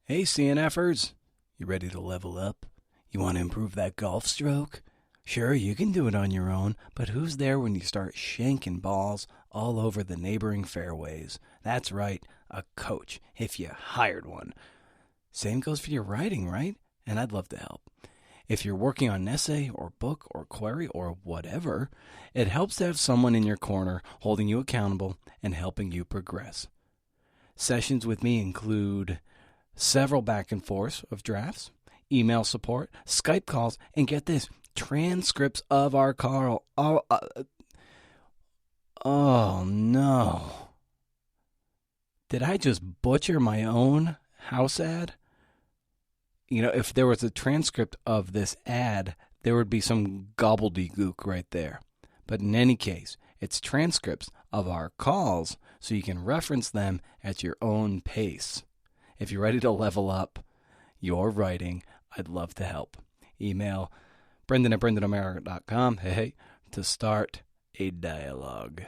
Hey, CNFers, you ready to level up? You want to improve that golf stroke? Sure, you can do it on your own, but who's there when you start shanking balls all over the neighboring fairways? That's right, a coach, if you hired one. Same goes for your writing, right? And I'd love to help. If you're working on an essay or book or query or whatever, it helps to have someone in your corner holding you accountable and helping you progress. Sessions with me include several back and forths of drafts, email support, Skype calls, and get this, transcripts of our call. Oh no. Did I just butcher my own house ad? You know, if there was a transcript of this ad, there would be some gobbledygook right there. But in any case, it's transcripts of our calls so you can reference them at your own pace. If you're ready to level up your writing, I'd love to help. Email brendan@brendanamerica.com to start a dialogue.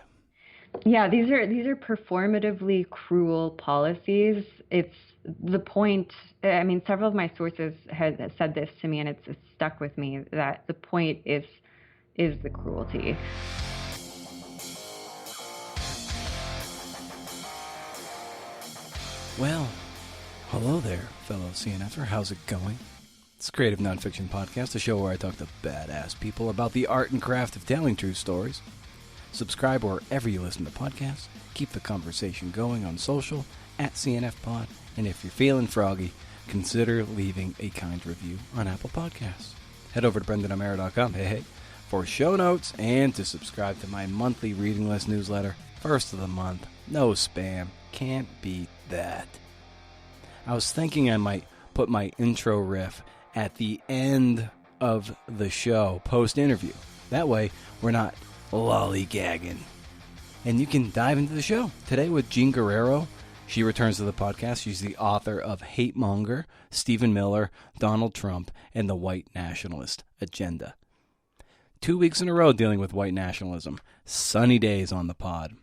Yeah, these are performatively cruel policies. It's the point. I mean, several of my sources had said this to me, and it's stuck with me that the point is the cruelty. Well, hello there, fellow CNFer. How's it going? It's a creative nonfiction podcast, a show where I talk to badass people about the art and craft of telling true stories. Subscribe wherever you listen to podcasts. Keep the conversation going on social at CNFPod. And if you're feeling froggy, consider leaving a kind review on Apple Podcasts. Head over to brendanamerica.com for show notes and to subscribe to my monthly reading list newsletter. First of the month. No spam. Can't beat that. I was thinking I might put my intro riff at the end of the show, post-interview. That way, we're not lollygagging. And you can dive into the show today with Jean Guerrero. She returns to the podcast. She's the author of Hatemonger, Stephen Miller, Donald Trump, and the White Nationalist Agenda. 2 weeks in a row dealing with white nationalism. Sunny days on the pod.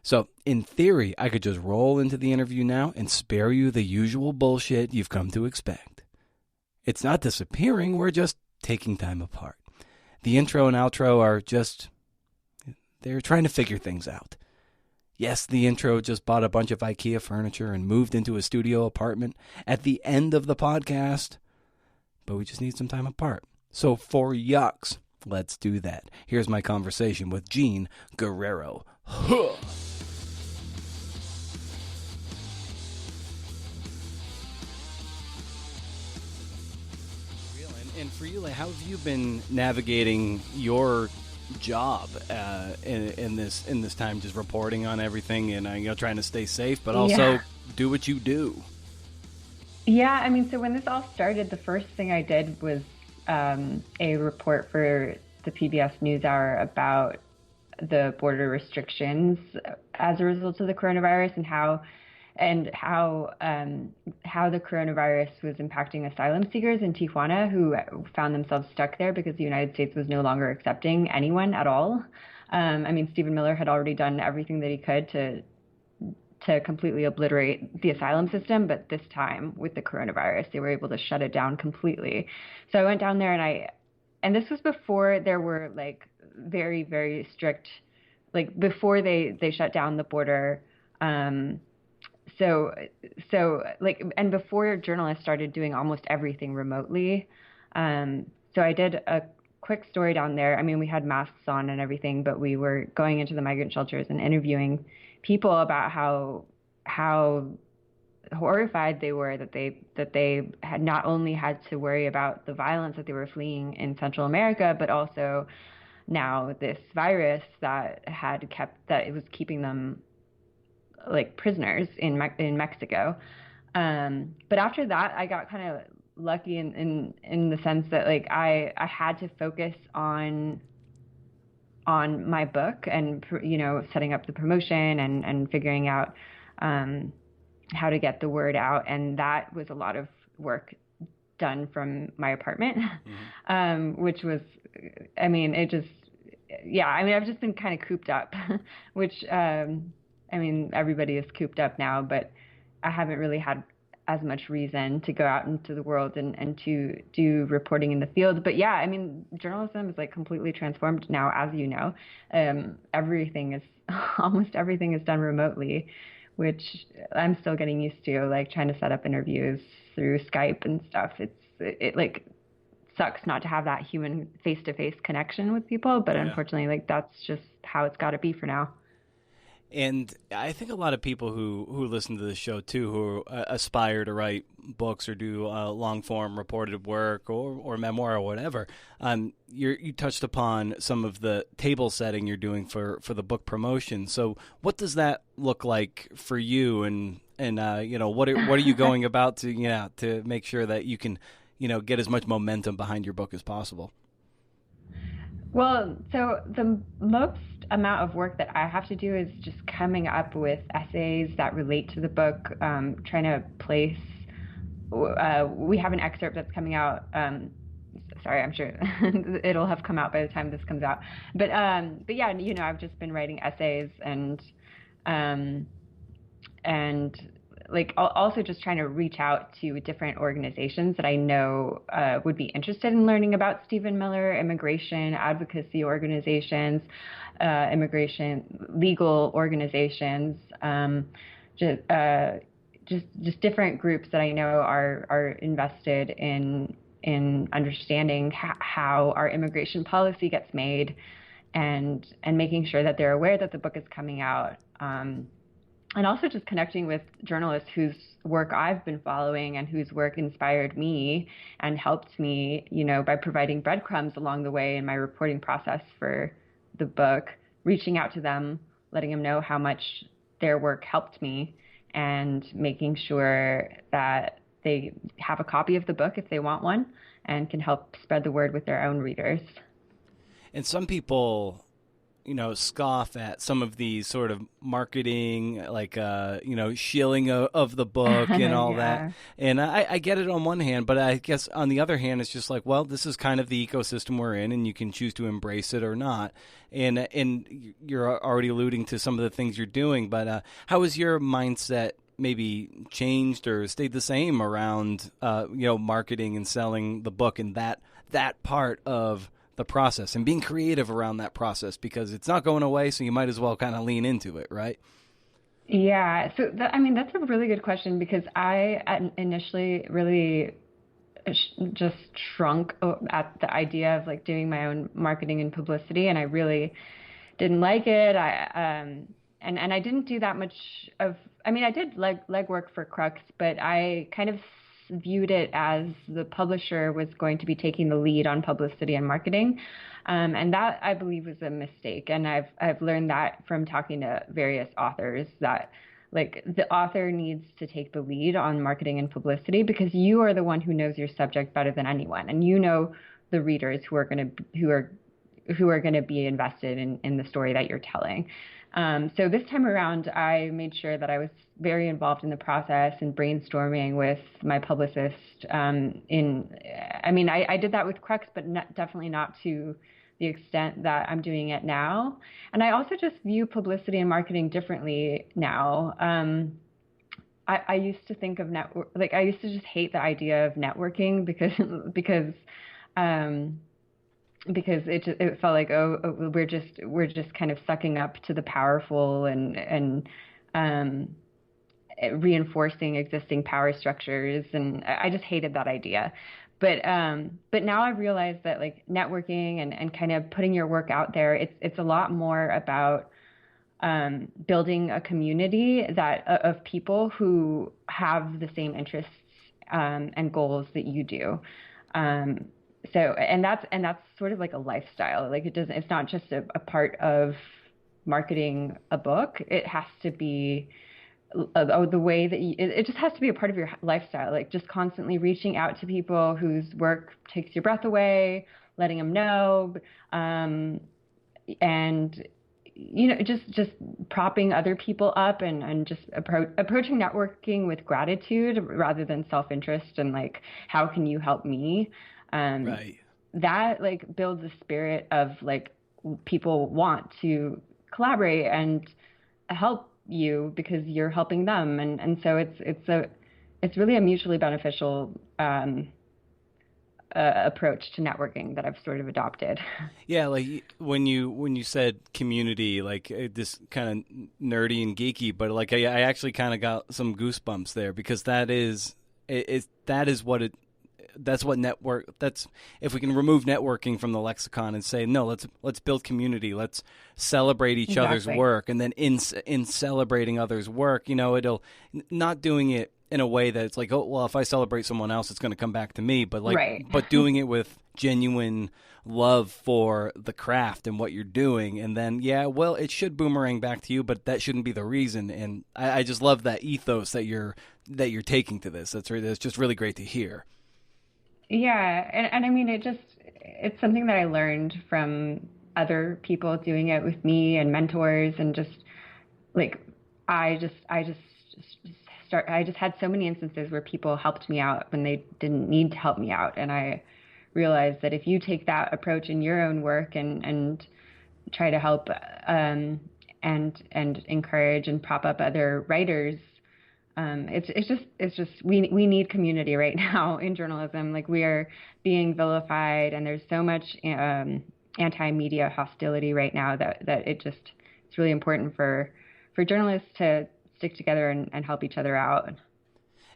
So, in theory, I could just roll into the interview now and spare you the usual bullshit you've come to expect. It's not disappearing, we're just taking time apart. The intro and outro are just, they're trying to figure things out. Yes, the intro just bought a bunch of IKEA furniture and moved into a studio apartment at the end of the podcast, but we just need some time apart. So for yucks, let's do that. Here's my conversation with Jean Guerrero. Huh. And for you, like, how have you been navigating your job in this time, just reporting on everything and trying to stay safe, but also do what you do? Yeah, I mean, so when this all started, the first thing I did was a report for the PBS NewsHour about the border restrictions as a result of the coronavirus and how the coronavirus was impacting asylum seekers in Tijuana who found themselves stuck there because the United States was no longer accepting anyone at all. I mean, Stephen Miller had already done everything that he could to completely obliterate the asylum system, but this time with the coronavirus, they were able to shut it down completely. So I went down there and this was before there were like very, very strict, like before they shut down the border. So and before journalists started doing almost everything remotely. So I did a quick story down there. I mean, we had masks on and everything, but we were going into the migrant shelters and interviewing people about how horrified they were that they had not only had to worry about the violence that they were fleeing in Central America, but also now this virus that it was keeping them like prisoners in Mexico. But after that, I got kind of lucky in the sense that like I had to focus on my book and, you know, setting up the promotion and figuring out how to get the word out. And that was a lot of work done from my apartment, which was, I mean, I've just been kind of cooped up, which, I mean, everybody is cooped up now, but I haven't really had as much reason to go out into the world and to do reporting in the field. But yeah, I mean, journalism is like completely transformed now, as you know. Everything is almost everything is done remotely, which I'm still getting used to, like trying to set up interviews through Skype and stuff. It like sucks not to have that human face-to-face connection with people, but unfortunately, like that's just how it's got to be for now. And I think a lot of people who listen to the show too, who aspire to write books or do long form reported work or memoir or whatever, you touched upon some of the table setting you're doing for the book promotion. So what does that look like for you? And what are you going about to make sure that you can get as much momentum behind your book as possible? Well, so the most amount of work that I have to do is just coming up with essays that relate to the book, trying to place. We have an excerpt that's coming out. Sorry, I'm sure it'll have come out by the time this comes out. But yeah, I've just been writing essays um, and like also just trying to reach out to different organizations that I know would be interested in learning about Stephen Miller, immigration advocacy organizations, immigration legal organizations, just, just different groups that I know are invested in understanding how our immigration policy gets made, and making sure that they're aware that the book is coming out. And also just connecting with journalists whose work I've been following and whose work inspired me and helped me, by providing breadcrumbs along the way in my reporting process for the book, reaching out to them, letting them know how much their work helped me, and making sure that they have a copy of the book if they want one and can help spread the word with their own readers. And some people scoff at some of these sort of marketing, like, shilling of the book and all that. And I get it on one hand, but I guess on the other hand, it's just like, well, this is kind of the ecosystem we're in, and you can choose to embrace it or not. And you're already alluding to some of the things you're doing, but how has your mindset maybe changed or stayed the same around, marketing and selling the book and that part of the process and being creative around that process, because it's not going away, so you might as well kind of lean into it, right? Yeah, so that's a really good question, because I initially really just shrunk at the idea of like doing my own marketing and publicity, and I really didn't like it. And I didn't do that much of. I did legwork for Crux, but I kind of viewed it as the publisher was going to be taking the lead on publicity and marketing, and that I believe was a mistake. And I've learned that from talking to various authors, that like the author needs to take the lead on marketing and publicity, because you are the one who knows your subject better than anyone, and you know the readers who are going to be invested in the story that you're telling. So this time around, I made sure that I was very involved in the process and brainstorming with my publicist. I did that with Crux, but definitely not to the extent that I'm doing it now. And I also just view publicity and marketing differently now. I used to think of I used to just hate the idea of networking because it felt like, we're just kind of sucking up to the powerful and reinforcing existing power structures, and I just hated that idea. But now I've realized that like networking and kind of putting your work out there, it's a lot more about building a community of people who have the same interests and goals that you do. So, and that's sort of like a lifestyle. Like it's not just a part of marketing a book. It has to be the way that it just has to be a part of your lifestyle. Like just constantly reaching out to people whose work takes your breath away, letting them know, and just propping other people up, and just approaching networking with gratitude rather than self-interest and like, how can you help me? Right. That like builds a spirit of like people want to collaborate and help you because you're helping them, and so it's really a mutually beneficial approach to networking that I've sort of adopted. Yeah, like when you said community, like this kind of nerdy and geeky, but like I actually kind of got some goosebumps there because that is what it that's what network that's if we can remove networking from the lexicon and say no, let's build community, let's celebrate each other's Exactly. work, and then in celebrating others' work, it'll not doing it in a way that it's like, oh well, if I celebrate someone else it's going to come back to me, Right. but doing it with genuine love for the craft and what you're doing, and then yeah, well, it should boomerang back to you, but that shouldn't be the reason. And I just love that ethos that you're taking to this. That's just really great to hear. Yeah, and I mean it's something that I learned from other people doing it with me and mentors and just like I just I just had so many instances where people helped me out when they didn't need to help me out, and I realized that if you take that approach in your own work and try to help and encourage and prop up other writers. It's just we need community right now in journalism. Like we are being vilified, and there's so much anti-media hostility right now that it's really important for journalists to stick together and help each other out.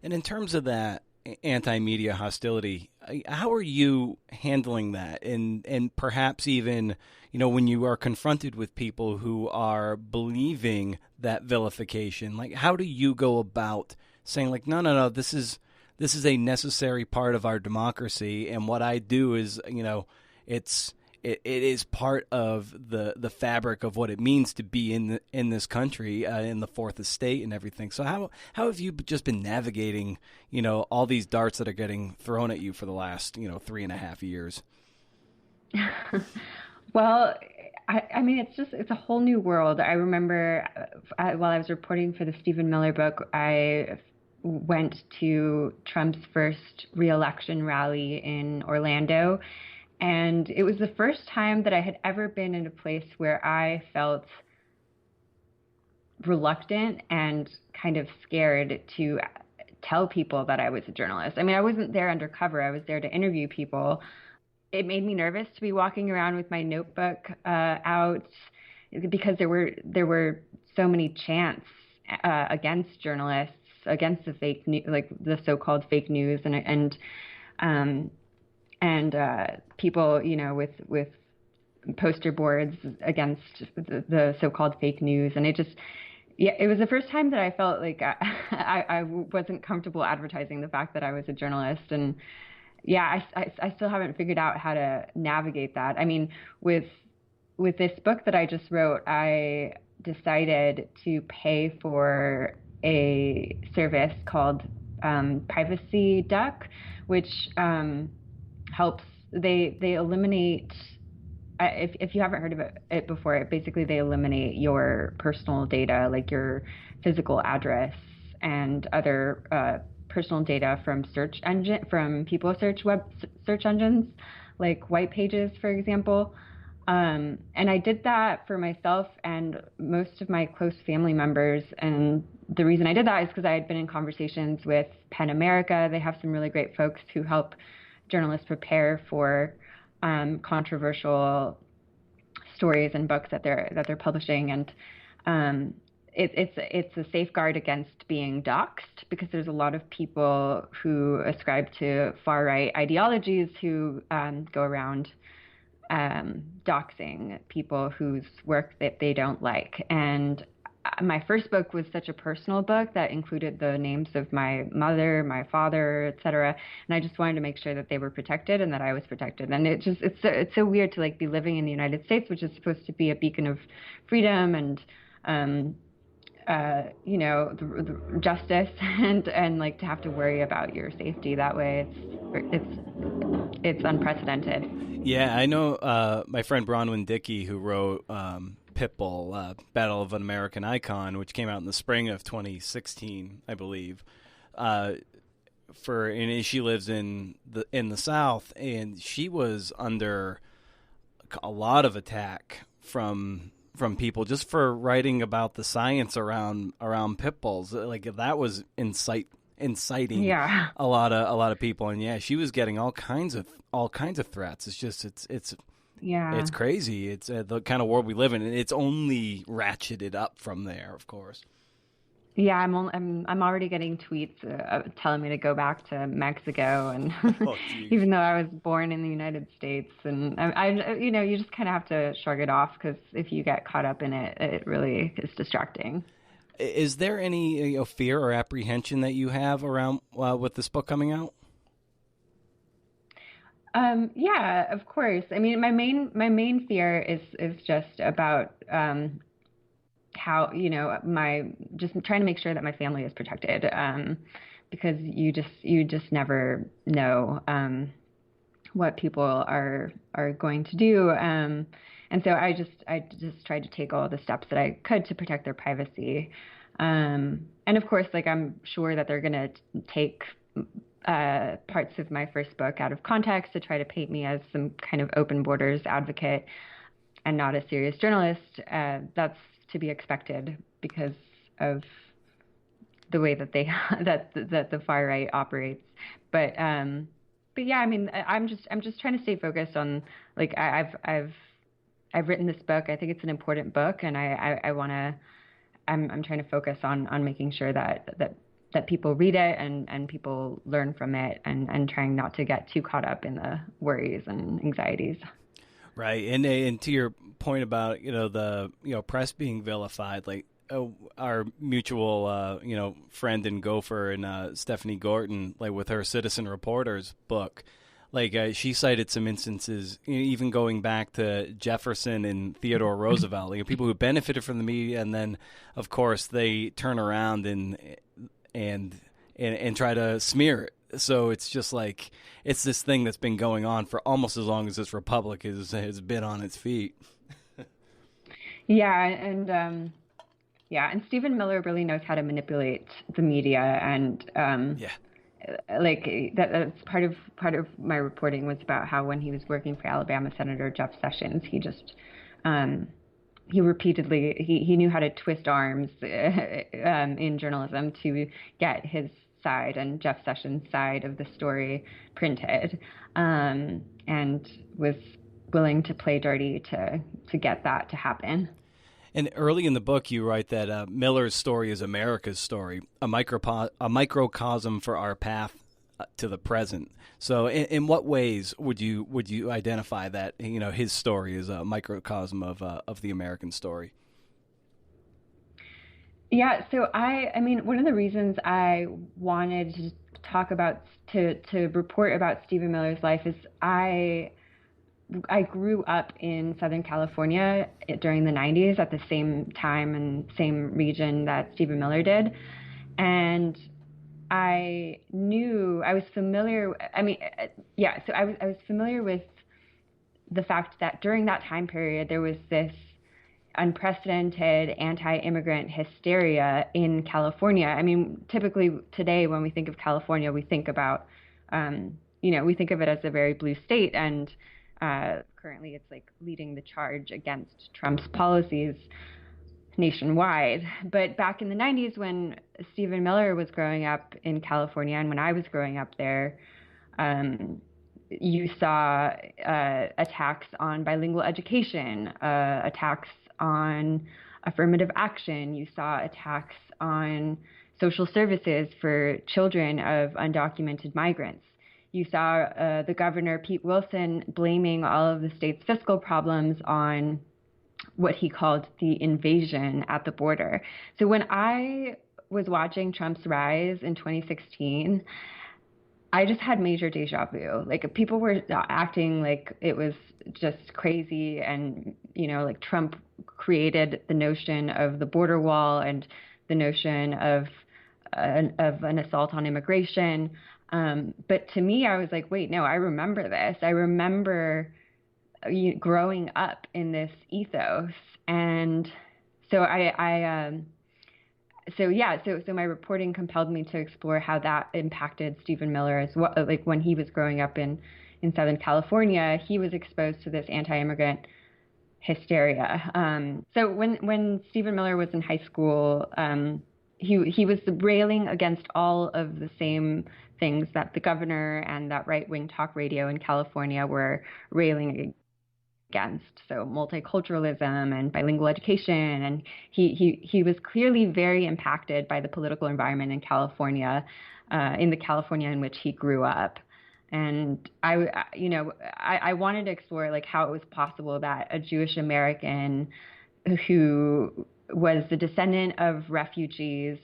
And in terms of that anti-media hostility, how are you handling that? And perhaps even, when you are confronted with people who are believing that vilification, like how do you go about saying like, no, this is a necessary part of our democracy, and what I do is, it is part of the fabric of what it means to be in this country, in the fourth estate and everything. So how have you just been navigating all these darts that are getting thrown at you for the last 3.5 years? Well, I mean, it's a whole new world. I remember while I was reporting for the Stephen Miller book, I went to Trump's first reelection rally in Orlando. And it was the first time that I had ever been in a place where I felt reluctant and kind of scared to tell people that I was a journalist. I mean, I wasn't there undercover. I was there to interview people. It made me nervous to be walking around with my notebook out because there were so many chants against journalists, against the fake news, like the so-called fake news, um, and people, with poster boards against the so-called fake news, and yeah, it was the first time that I felt like I wasn't comfortable advertising the fact that I was a journalist, and yeah, I still haven't figured out how to navigate that. I mean, with this book that I just wrote, I decided to pay for a service called Privacy Duck, which helps. They eliminate. If you haven't heard of it before, basically they eliminate your personal data, like your physical address and other personal data from people search engines, like White Pages, for example. And I did that for myself and most of my close family members. And the reason I did that is because I had been in conversations with PEN America. They have some really great folks who help journalists prepare for controversial stories and books that they're publishing, and it's a safeguard against being doxxed, because there's a lot of people who ascribe to far right ideologies who go around doxing people whose work that they don't like. And my first book was such a personal book that included the names of my mother, my father, etc. And I just wanted to make sure that they were protected and that I was protected. And it's so weird to like be living in the United States, which is supposed to be a beacon of freedom and the justice, and like to have to worry about your safety that way. It's unprecedented. Yeah, I know my friend Bronwyn Dickey, who wrote Pitbull, Battle of an American Icon, which came out in the spring of 2016, I believe. And she lives in the South, and she was under a lot of attack from people just for writing about the science around pit bulls. Like that was inciting Yeah. a lot of people. And yeah, she was getting all kinds of threats. It's just Yeah. it's crazy. It's the kind of world we live in, and it's only ratcheted up from there, of course. Yeah, I'm already getting tweets telling me to go back to Mexico, and Oh, geez. even though I was born in the United States, and you just kind of have to shrug it off because if you get caught up in it, it really is distracting. Is there any fear or apprehension that you have around with this book coming out? Yeah, of course. I mean, my main fear is just about how my just trying to make sure that my family is protected, because you just never know what people are going to do, and so I just tried to take all the steps that I could to protect their privacy, and of course, like, I'm sure that they're gonna take parts of my first book out of context to try to paint me as some kind of open borders advocate and not a serious journalist. That's to be expected because of the way that they that the far right operates. But but yeah, I mean, I'm just trying to stay focused on, like, I've written this book. I think it's an important book, and I want to. I'm trying to focus on making sure that people read it and people learn from it, and trying not to get too caught up in the worries and anxieties. Right, and to your point about the press being vilified, like our mutual friend and gopher and Stephanie Gorton, like with her Citizen Reporters book, like she cited some instances, even going back to Jefferson and Theodore Roosevelt, like people who benefited from the media, and then of course they turn around and try to smear it. So it's just like it's this thing that's been going on for almost as long as this republic has been on its feet. Yeah, and Stephen Miller really knows how to manipulate the media, and Yeah. like that's part of my reporting was about how when he was working for Alabama Senator Jeff Sessions, he repeatedly he knew how to twist arms in journalism to get his side and Jeff Sessions' side of the story printed, and was willing to play dirty to get that to happen. And early in the book, you write that Miller's story is America's story, a microcosm for our path to the present. So, in what ways would you identify that his story is a microcosm of the American story? Yeah, so I mean, one of the reasons I wanted to talk about to report about Stephen Miller's life is I grew up in Southern California during the 90s at the same time and same region that Stephen Miller did. And I was familiar. I mean, yeah, so I was familiar with the fact that during that time period, there was this unprecedented anti-immigrant hysteria in California. I mean, typically today when we think of California, we think about, we think of it as a very blue state, and currently it's like leading the charge against Trump's policies nationwide. But back in the 90s, when Stephen Miller was growing up in California and when I was growing up there, you saw attacks on bilingual education, attacks on affirmative action. You saw attacks on social services for children of undocumented migrants. You saw the governor, Pete Wilson, blaming all of the state's fiscal problems on what he called the invasion at the border. So when I was watching Trump's rise in 2016, I just had major deja vu. Like, people were acting like it was just crazy, and like Trump created the notion of the border wall and the notion of an assault on immigration. But to me, I was like, wait, no, I remember this. I remember growing up in this ethos, and so so my reporting compelled me to explore how that impacted Stephen Miller as well. Like, when he was growing up in Southern California, he was exposed to this anti-immigrant hysteria. So when Stephen Miller was in high school, he was railing against all of the same things that the governor and that right-wing talk radio in California were railing against. So multiculturalism and bilingual education. And he was clearly very impacted by the political environment in California, in the California in which he grew up. And I wanted to explore like how it was possible that a Jewish American who was the descendant of refugees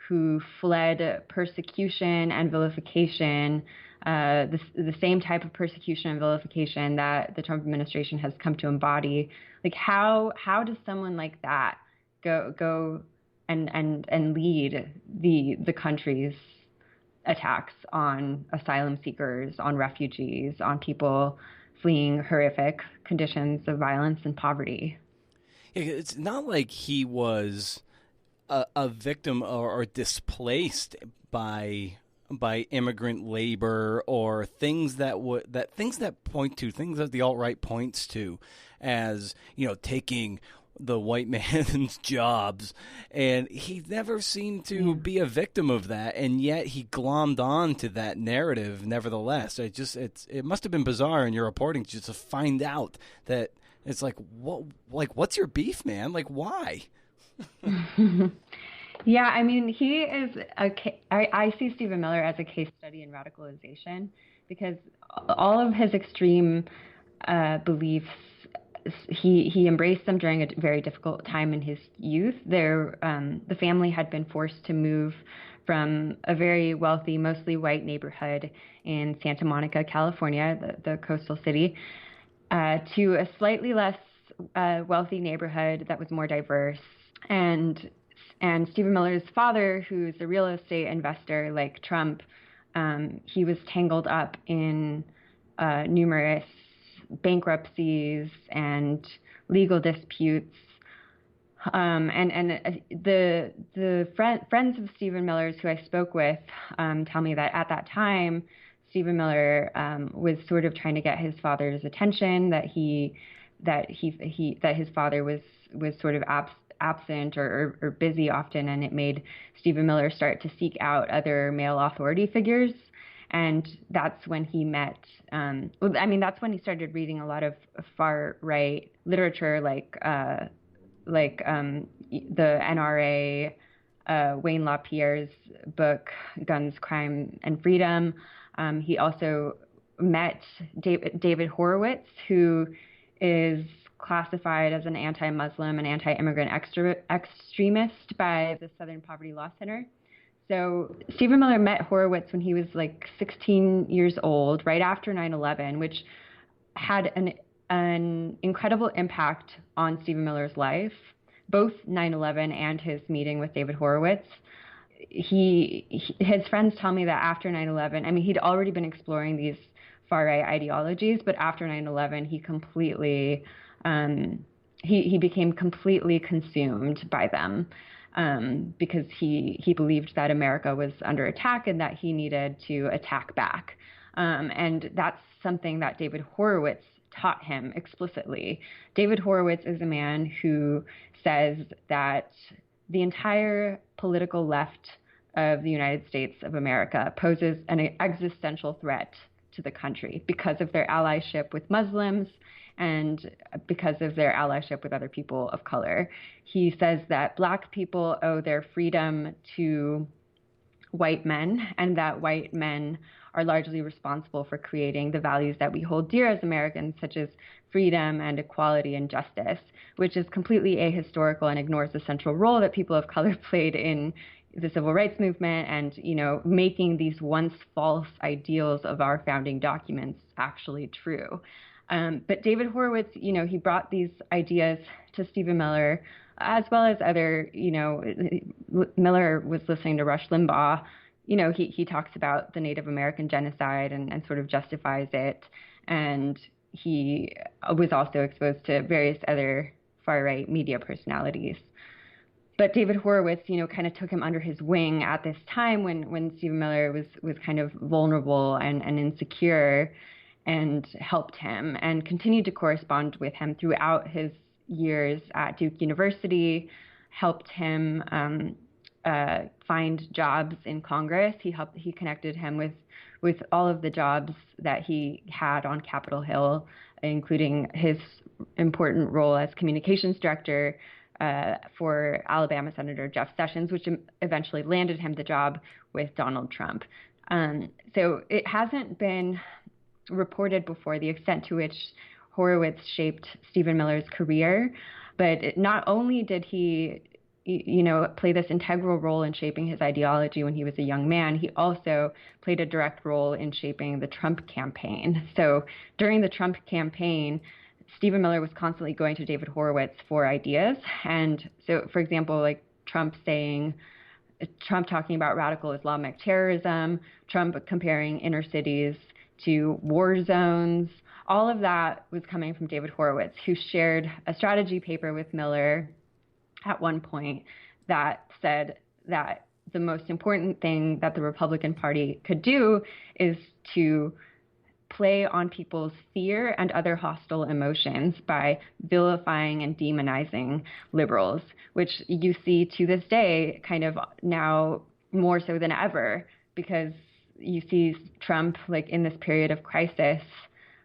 who fled persecution and vilification, the same type of persecution and vilification that the Trump administration has come to embody. Like how does someone like that go and lead the country's attacks on asylum seekers, on refugees, on people fleeing horrific conditions of violence and poverty? It's not like he was a victim or displaced by immigrant labor or things that point to things that the alt-right points to as, taking the white man's jobs, and he never seemed to be a victim of that, and yet he glommed on to that narrative nevertheless. It must have been bizarre in your reporting just to find out that it's like, what's your beef, man? Like, why? Yeah, I mean, he is I see Stephen Miller as a case study in radicalization, because all of his extreme beliefs, he embraced them during a very difficult time in his youth. The family had been forced to move from a very wealthy, mostly white neighborhood in Santa Monica, California, the coastal city, to a slightly less wealthy neighborhood that was more diverse. And Stephen Miller's father, who's a real estate investor like Trump, he was tangled up in numerous bankruptcies and legal disputes. And the friends of Stephen Miller's who I spoke with tell me that at that time, Stephen Miller was sort of trying to get his father's attention, that his father was sort of absent or busy often, and it made Stephen Miller start to seek out other male authority figures. And that's when he met, that's when he started reading a lot of far right literature, like the NRA, Wayne LaPierre's book, Guns, Crime, and Freedom. He also met David Horowitz, who is classified as an anti-Muslim and anti-immigrant extremist by the Southern Poverty Law Center. So Stephen Miller met Horowitz when he was like 16 years old, right after 9/11, which had an incredible impact on Stephen Miller's life, both 9/11 and his meeting with David Horowitz. His friends tell me that after 9/11, I mean, he'd already been exploring these far-right ideologies, but after 9/11, he completely, he became completely consumed by them. Because he believed that America was under attack and that he needed to attack back. And that's something that David Horowitz taught him explicitly. David Horowitz is a man who says that the entire political left of the United States of America poses an existential threat to the country because of their allyship with Muslims and because of their allyship with other people of color. He says that Black people owe their freedom to white men, and that white men are largely responsible for creating the values that we hold dear as Americans, such as freedom and equality and justice, which is completely ahistorical and ignores the central role that people of color played in the civil rights movement and, making these once false ideals of our founding documents actually true. But David Horowitz, he brought these ideas to Stephen Miller, as well as other, Miller was listening to Rush Limbaugh. He talks about the Native American genocide and sort of justifies it. And he was also exposed to various other far-right media personalities. But David Horowitz, kind of took him under his wing at this time when Stephen Miller was kind of vulnerable and insecure, and helped him and continued to correspond with him throughout his years at Duke University, helped him find jobs in Congress. He connected him with all of the jobs that he had on Capitol Hill, including his important role as communications director for Alabama Senator Jeff Sessions, which eventually landed him the job with Donald Trump. So it hasn't been reported before the extent to which Horowitz shaped Stephen Miller's career, but not only did he play this integral role in shaping his ideology when he was a young man, he also played a direct role in shaping the Trump campaign. So during the Trump campaign, Stephen Miller was constantly going to David Horowitz for ideas. And so, for example, like Trump talking about radical Islamic terrorism, Trump comparing inner cities to war zones, all of that was coming from David Horowitz, who shared a strategy paper with Miller at one point that said that the most important thing that the Republican Party could do is to play on people's fear and other hostile emotions by vilifying and demonizing liberals, which you see to this day kind of now more so than ever, because you see Trump, like in this period of crisis,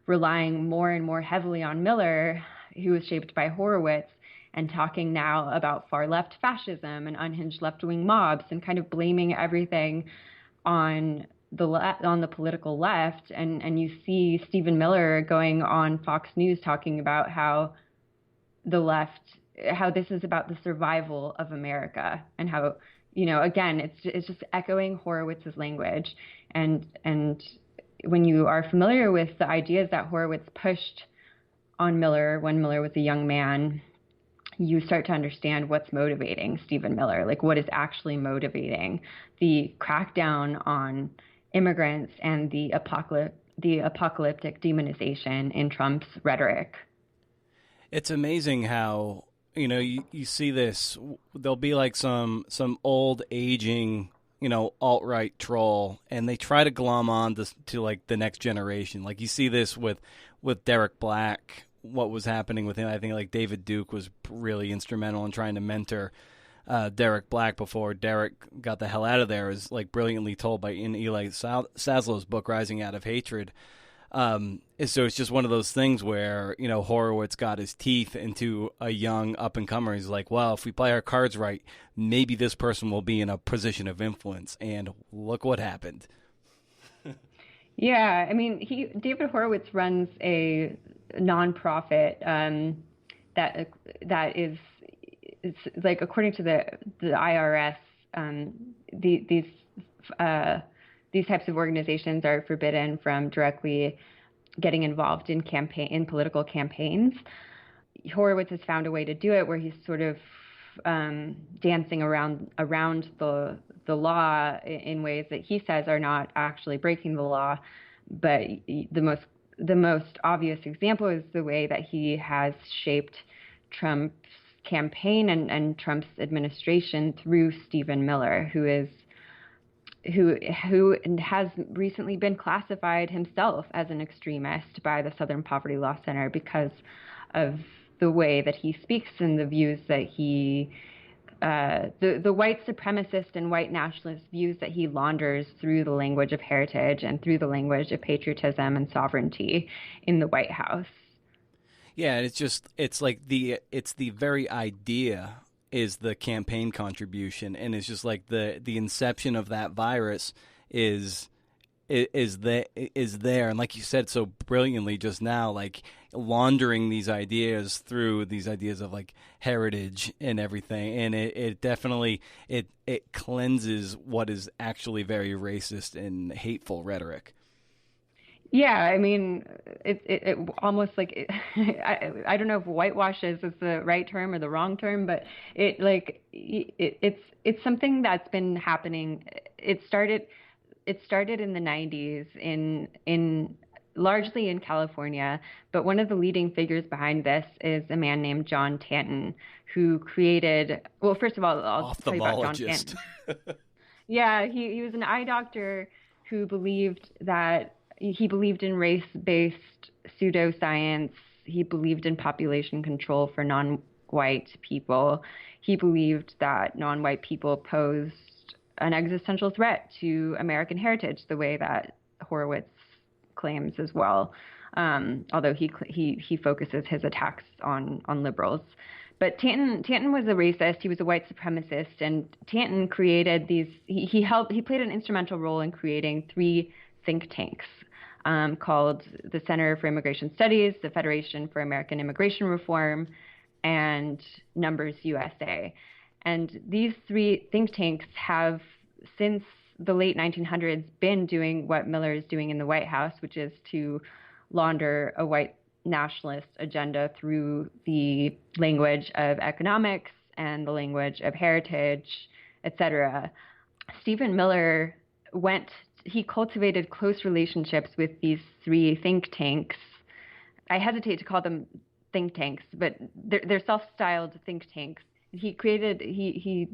relying more and more heavily on Miller, who was shaped by Horowitz, and talking now about far-left fascism and unhinged left-wing mobs and kind of blaming everything on the political left. And you see Stephen Miller going on Fox News talking about how this is about the survival of America, and how, again, it's just echoing Horowitz's language. And when you are familiar with the ideas that Horowitz pushed on Miller when Miller was a young man, you start to understand what's motivating Stephen Miller, like what is actually motivating the crackdown on immigrants and the apocalyptic demonization in Trump's rhetoric. It's amazing how, you see this, there'll be like some old aging, alt-right troll, and they try to glom on to like the next generation. Like you see this with Derek Black, what was happening with him. I think like David Duke was really instrumental in trying to mentor Derek Black before Derek got the hell out of there, is like brilliantly told in Eli Saslow's book, Rising Out of Hatred. So it's just one of those things where, Horowitz got his teeth into a young up-and-comer. He's like, well, if we play our cards right, maybe this person will be in a position of influence. And look what happened. Yeah, I mean, David Horowitz runs a nonprofit that is like, according to the IRS, these types of organizations are forbidden from directly getting involved in political campaigns. Horowitz has found a way to do it where he's sort of dancing around the law in ways that he says are not actually breaking the law. But the most obvious example is the way that he has shaped Trump's campaign and Trump's administration through Stephen Miller, who has recently been classified himself as an extremist by the Southern Poverty Law Center because of the way that he speaks and the views that the white supremacist and white nationalist views that he launders through the language of heritage and through the language of patriotism and sovereignty in the White House. Yeah, and it's the very idea is the campaign contribution, and it's just like the inception of that virus is there, and like you said so brilliantly just now, like laundering these ideas through these ideas of like heritage and everything, and it definitely it cleanses what is actually very racist and hateful rhetoric. Yeah, I mean, it almost like I don't know if whitewashes is the right term or the wrong term, but it's something that's been happening. It started in the 90s in largely in California, but one of the leading figures behind this is a man named John Tanton, who created. Well, first of all, I'll tell you about John Tanton. Yeah, he was an eye doctor who believed in race-based pseudoscience. He believed in population control for non-white people. He believed that non-white people posed an existential threat to American heritage, the way that Horowitz claims as well. Although he focuses his attacks on liberals. But Tanton was a racist. He was a white supremacist, and Tanton created these. He played an instrumental role in creating 3 think tanks called the Center for Immigration Studies, the Federation for American Immigration Reform, and Numbers USA. And these 3 think tanks have, since the late 1900s, been doing what Miller is doing in the White House, which is to launder a white nationalist agenda through the language of economics and the language of heritage, etc. Stephen Miller he cultivated close relationships with these 3 think tanks. I hesitate to call them think tanks, but they're self-styled think tanks. He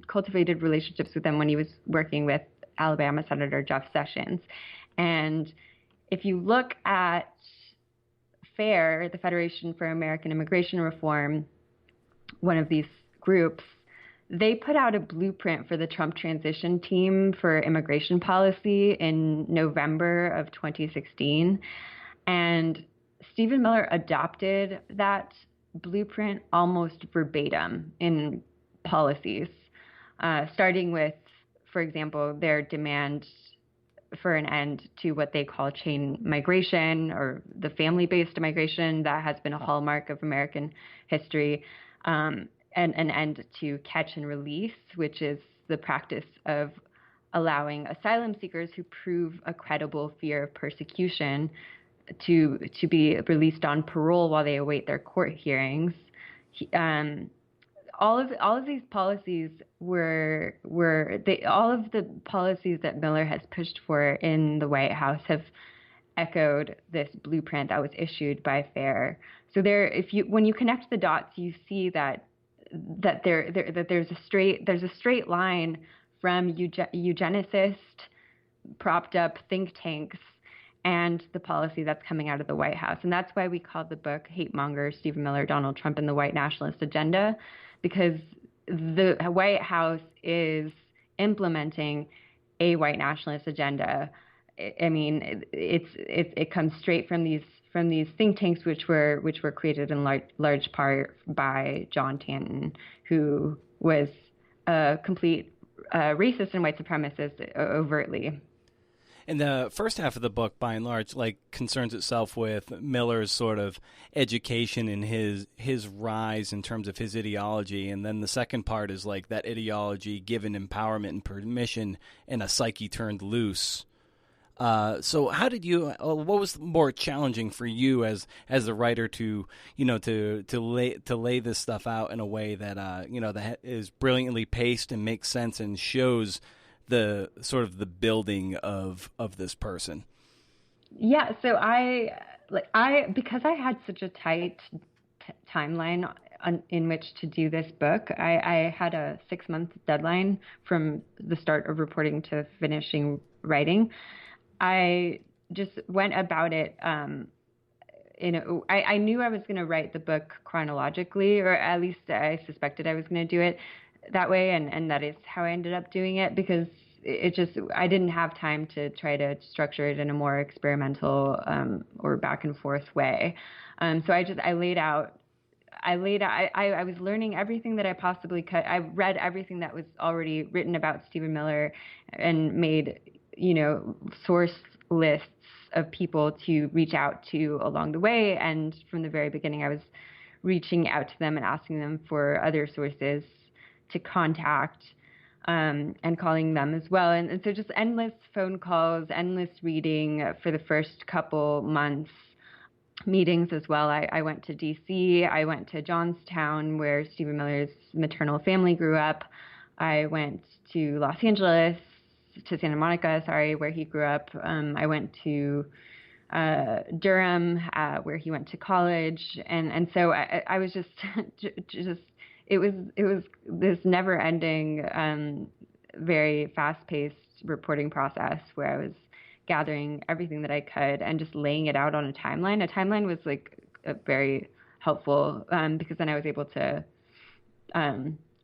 cultivated relationships with them when he was working with Alabama Senator Jeff Sessions. And if you look at FAIR, the Federation for American Immigration Reform, one of these groups, they put out a blueprint for the Trump transition team for immigration policy in November of 2016. And Stephen Miller adopted that blueprint almost verbatim in policies, starting with, for example, their demand for an end to what they call chain migration, or the family-based migration that has been a hallmark of American history, and an end to catch and release, which is the practice of allowing asylum seekers who prove a credible fear of persecution to be released on parole while they await their court hearings. All of these policies all of the policies that Miller has pushed for in the White House have echoed this blueprint that was issued by FAIR. So when you connect the dots, you see that there's a straight line from eugenicist propped up think tanks and the policy that's coming out of the White House. And that's why we called the book Hatemonger, Stephen Miller, Donald Trump, and the White Nationalist Agenda, because the White House is implementing a white nationalist agenda. I mean, it comes straight from these think tanks, which were created in large part by John Tanton, who was a complete racist and white supremacist overtly. And the first half of the book, by and large, concerns itself with Miller's sort of education and his rise in terms of his ideology. And then the second part is that ideology given empowerment and permission and a psyche turned loose. So how did you? What was more challenging for you as the writer to lay this stuff out in a way that that is brilliantly paced and makes sense and shows the sort of the building of this person? Yeah, so because I had such a tight timeline in which to do this book, I had a 6-month deadline from the start of reporting to finishing writing. I just went about it. I knew I was going to write the book chronologically, or at least I suspected I was going to do it that way, and that is how I ended up doing it, because I didn't have time to try to structure it in a more experimental or back and forth way. So I was learning everything that I possibly could. I read everything that was already written about Stephen Miller and made, source lists of people to reach out to along the way. And from the very beginning, I was reaching out to them and asking them for other sources to contact, and calling them as well. And so just endless phone calls, endless reading for the first couple months, meetings as well. I went to D.C., I went to Johnstown, where Stephen Miller's maternal family grew up. I went to Los Angeles, to Santa Monica, where he grew up. I went to Durham, where he went to college. And so I was just it was this never-ending, very fast-paced reporting process where I was gathering everything that I could and just laying it out on a timeline. A timeline was very helpful, because then I was able to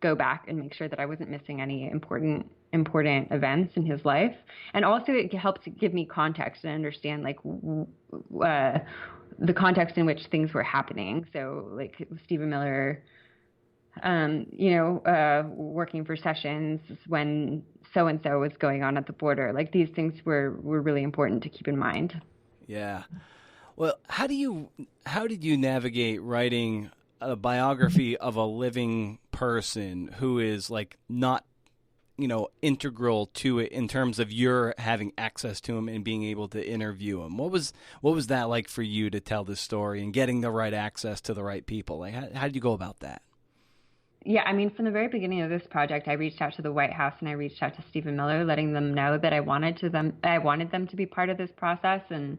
go back and make sure that I wasn't missing any important events in his life. And also it helped to give me context and understand like the context in which things were happening. So like Stephen Miller, working for Sessions when so-and-so was going on at the border. Like these things were really important to keep in mind. Yeah. Well, how did you navigate writing a biography of a living person who is like not, integral to it in terms of your having access to him and being able to interview him? What was that like for you to tell this story and getting the right access to the right people? Like, how did you go about that? Yeah, I mean, from the very beginning of this project, I reached out to the White House and I reached out to Stephen Miller, letting them know that I wanted them to be part of this process and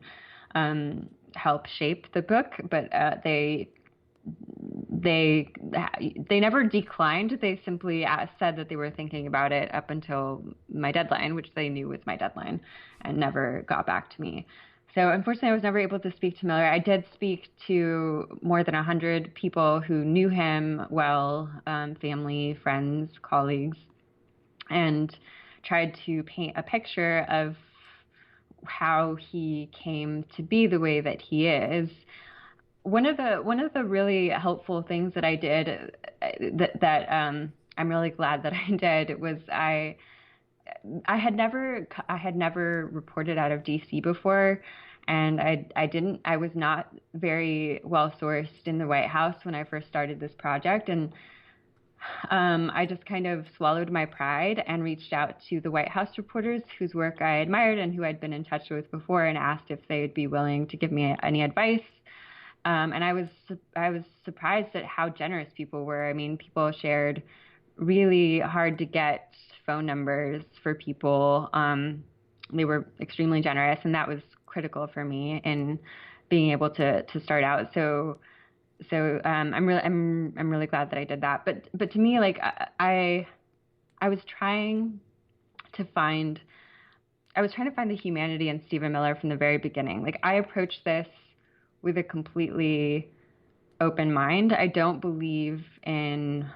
help shape the book. But they never declined. They simply said that they were thinking about it up until my deadline, which they knew was my deadline, and never got back to me. So unfortunately, I was never able to speak to Miller. I did speak to more than 100 people who knew him well, family, friends, colleagues, and tried to paint a picture of how he came to be the way that he is. One of the really helpful things that I did that I'm really glad that I did was I had never reported out of DC before, and I was not very well sourced in the White House when I first started this project, and I just kind of swallowed my pride and reached out to the White House reporters whose work I admired and who I'd been in touch with before, and asked if they would be willing to give me any advice. And I was surprised at how generous people were. I mean, people shared really hard to get phone numbers for people. They were extremely generous, and that was critical for me in being able to start out. So I'm really glad that I did that. But to me, like I was trying to find the humanity in Stephen Miller from the very beginning. Like I approached this with a completely open mind. I don't believe in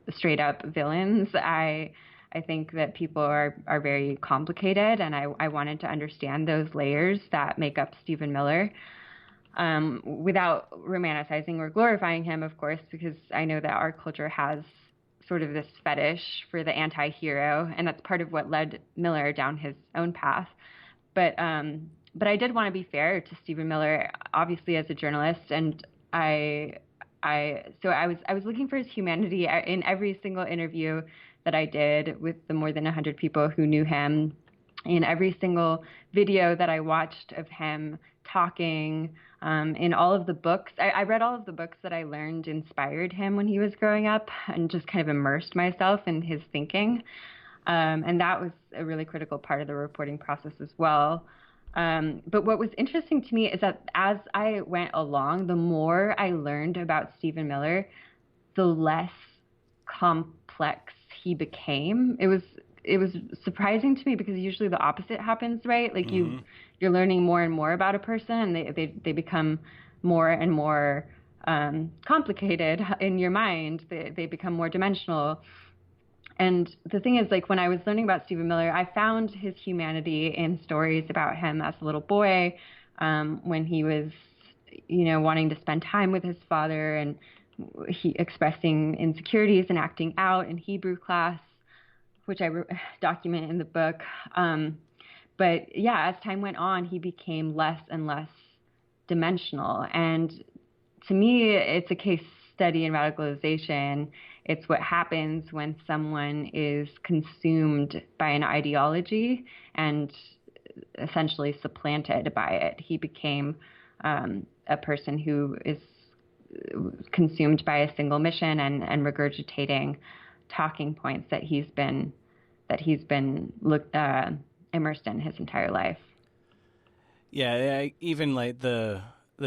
straight up villains. I think that people are very complicated, and I wanted to understand those layers that make up Stephen Miller, without romanticizing or glorifying him, of course, because I know that our culture has sort of this fetish for the anti-hero, and that's part of what led Miller down his own path. But I did want to be fair to Stephen Miller, obviously as a journalist, and I was looking for his humanity in every single interview that I did with the more than 100 people who knew him, in every single video that I watched of him talking, in all of the books. I read all of the books that I learned inspired him when he was growing up, and just kind of immersed myself in his thinking. And that was a really critical part of the reporting process as well. But what was interesting to me is that as I went along, the more I learned about Stephen Miller, the less complex he became. It was surprising to me, because usually the opposite happens, right? Like you're learning more and more about a person, and they become more and more complicated in your mind. They become more dimensional. And the thing is, like, when I was learning about Stephen Miller, I found his humanity in stories about him as a little boy, when he was, wanting to spend time with his father, and he expressing insecurities and acting out in Hebrew class, which I document in the book. But yeah, as time went on, he became less and less dimensional. And to me, it's a case study in radicalization. It's what happens when someone is consumed by an ideology and essentially supplanted by it. He became a person who is consumed by a single mission and regurgitating talking points that he's been immersed in his entire life. Yeah, even like the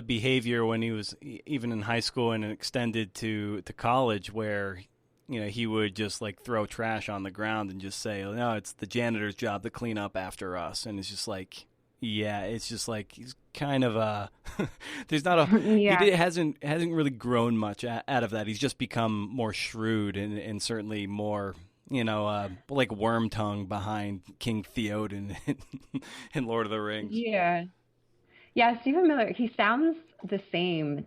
behavior when he was even in high school and extended to college, where he would just like throw trash on the ground and just say, "No, it's the janitor's job to clean up after us," and it's just like, Yeah, it's just like he's kind of there's not a Yeah. hasn't really grown much out of that. He's just become more shrewd and certainly more like worm tongue behind King Theoden in Lord of the Rings. Yeah. Yeah, Stephen Miller, he sounds the same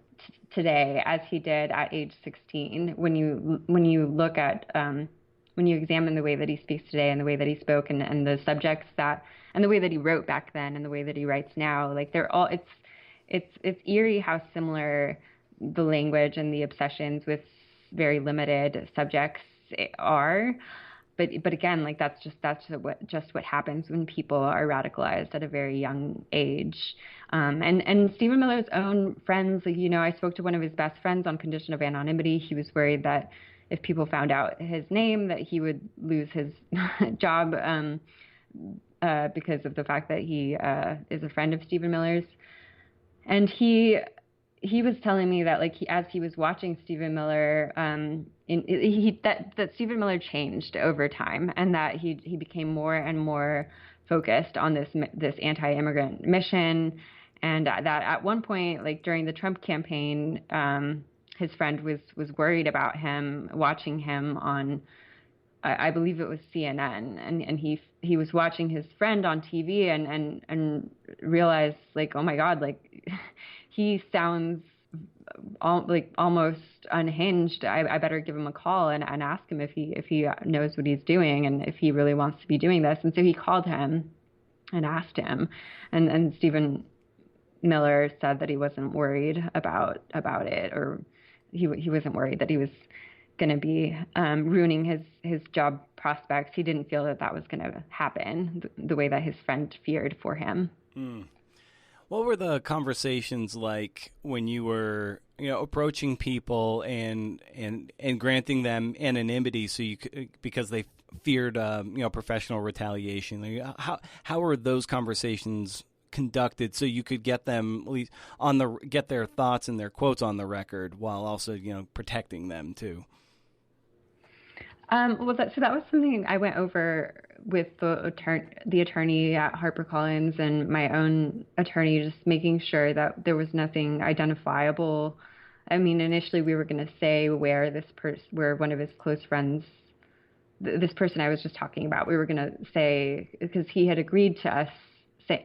today as he did at age 16 when you look at when you examine the way that he speaks today and the way that he spoke and the subjects that and the way that he wrote back then and the way that he writes now, like they're all it's eerie how similar the language and the obsessions with very limited subjects are. But again, like that's what happens when people are radicalized at a very young age. And Stephen Miller's own friends, like, I spoke to one of his best friends on condition of anonymity. He was worried that if people found out his name, that he would lose his job because of the fact that he is a friend of Stephen Miller's. And he was telling me that, like, as he was watching Stephen Miller, that Stephen Miller changed over time, and that he became more and more focused on this anti-immigrant mission, and that at one point, like during the Trump campaign, his friend was worried about him, watching him on, I believe it was CNN, and he was watching his friend on TV and realized, like, oh my God, like he sounds almost unhinged. I better give him a call and ask him if he knows what he's doing and if he really wants to be doing this. And so he called him and asked him, and Stephen Miller said that he wasn't worried about it, or he wasn't worried that he was going to be ruining his job prospects. He didn't feel that was going to happen the way that his friend feared for him. Mm. What were the conversations like when you were, approaching people and granting them anonymity so you could, because they feared, professional retaliation? Like, how were those conversations conducted so you could get them at least get their thoughts and their quotes on the record while also, protecting them too? Well, that was something I went over with the attorney at HarperCollins and my own attorney, just making sure that there was nothing identifiable. I mean, initially we were going to say where one of his close friends, this person I was just talking about, we were going to say, because he had agreed to us